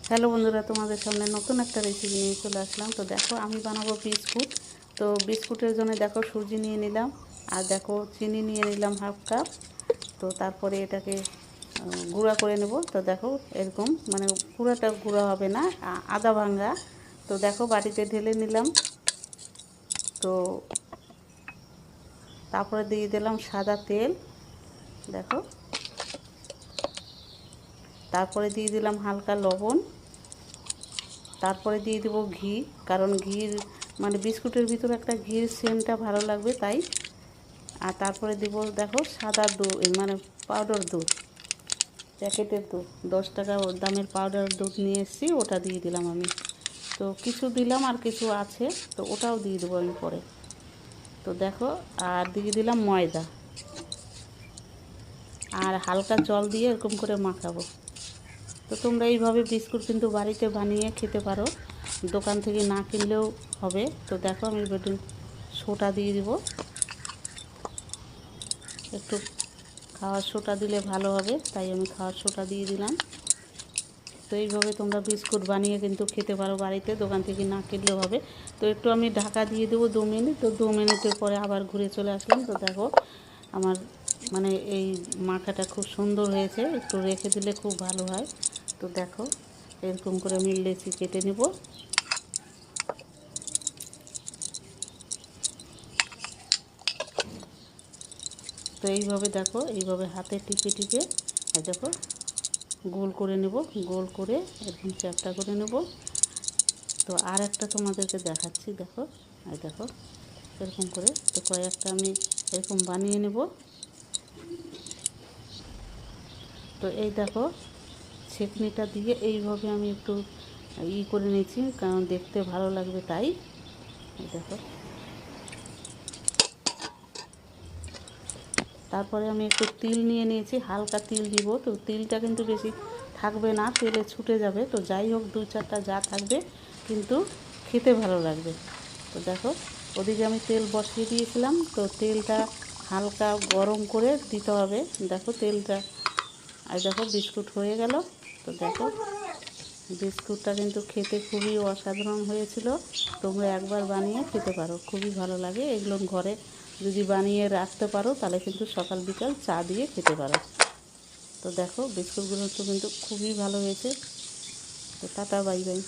Hello বন্ধুরা, তোমাদের সামনে নতুন একটা রেসিপি নিয়ে চলে আসলাম। তো দেখো, আমি বানাবো বিস্কুট। তো বিস্কুটের জন্য দেখো সুজি নিয়ে নিলাম, আর দেখো চিনি নিয়ে নিলাম হাফ কাপ। তো তারপরে এটাকে গুঁড়া করে নেব। তো দেখো এরকম, মানে পুরোটা গুঁড়া হবে না, আদা ভাঙ্গা। তো দেখো বাটিতে ঢেলে নিলাম। তো তারপরে দিয়ে দিলাম সাদা তেল, দেখো। তারপরে দিয়ে দিলাম হালকা লবণ। তারপরে দিয়ে দেবো ঘি, কারণ ঘির মানে বিস্কুটের ভিতরে একটা ঘির সেন্টটা ভালো লাগবে তাই। আর তারপরে দেবো দেখো সাদা দুধ, মানে পাউডার দুধ, প্যাকেটের দুধ, 10 টাকা দামের পাউডার দুধ নিয়ে এসেছি, ওটা দিয়ে দিলাম আমি। তো কিছু দিলাম আর কিছু আছে, তো ওটাও দিয়ে দেবো আমি পরে। তো দেখো, আর দিয়ে দিলাম ময়দা, আর হালকা জল দিয়ে এরকম করে মাখাবো। তো তোমরা এইভাবে বিস্কুট কিন্তু বাড়িতে বানিয়ে খেতে পারো, দোকান থেকে না কিনলেও হবে। তো দেখো আমি একটু সোডা দিয়ে দিব, একটু খাওয়ার সোডা দিলে ভালো হবে, তাই আমি খাওয়ার সোডা দিয়ে দিলাম। তো এইভাবে তোমরা বিস্কুট বানিয়ে কিন্তু খেতে পারো বাড়িতে, দোকান থেকে না কিনলেও হবে। তো একটু আমি ঢাকা দিয়ে দেবো 2 মিনিট। তো 2 মিনিটের পরে আবার ঘুরে চলে আসলাম। তো দেখো আমার মানে এই মাখাটা খুব সুন্দর হয়েছে, একটু রেখে দিলে খুব ভালো হয়। তো দেখো এরকম করে আমি লেচি কেটে নেব। তো এইভাবে দেখো, এইভাবে হাতে টিপে টিপে দেখো গোল করে নেব, গোল করে এরকম চ্যাপটা করে নেব। তো আর একটা তোমাদেরকে দেখাচ্ছি, দেখো এই দেখো এরকম করে। তো কয়েকটা আমি এরকম বানিয়ে নেব। তো এই দেখো ছেঁকনিটা দিয়ে এইভাবে আমি একটু করে নিয়েছি, কারণ দেখতে ভালো লাগবে তাই। এই দেখো, তারপরে আমি একটু তিল নিয়ে নিয়েছি, হালকা তিল দিব। তো তিলটা কিন্তু বেশি থাকবে না, তেলে ছুটে যাবে। তো যাই হোক 2-4টা যা থাকবে, কিন্তু খেতে ভালো লাগবে। তো দেখো ওদিকে আমি তেল বসিয়ে দিয়েছিলাম। তো তেলটা হালকা গরম করে দিতে হবে। দেখো তেলটা, আর দেখো বিস্কুট হয়ে গেল। তো দেখো বিস্কুটটা কিন্তু খেতে খুবই অসাধারণ হয়েছিল। তোমরা একবার বানিয়ে খেতে পারো, খুবই ভালো লাগে। এগুলো ঘরে যদি বানিয়ে রাখতে পারো তাহলে কিন্তু সকাল বিকাল চা দিয়ে খেতে পারো। তো দেখো বিস্কুটগুলো তো কিন্তু খুবই ভালো হয়েছে। তো টাটা, বাই বাই।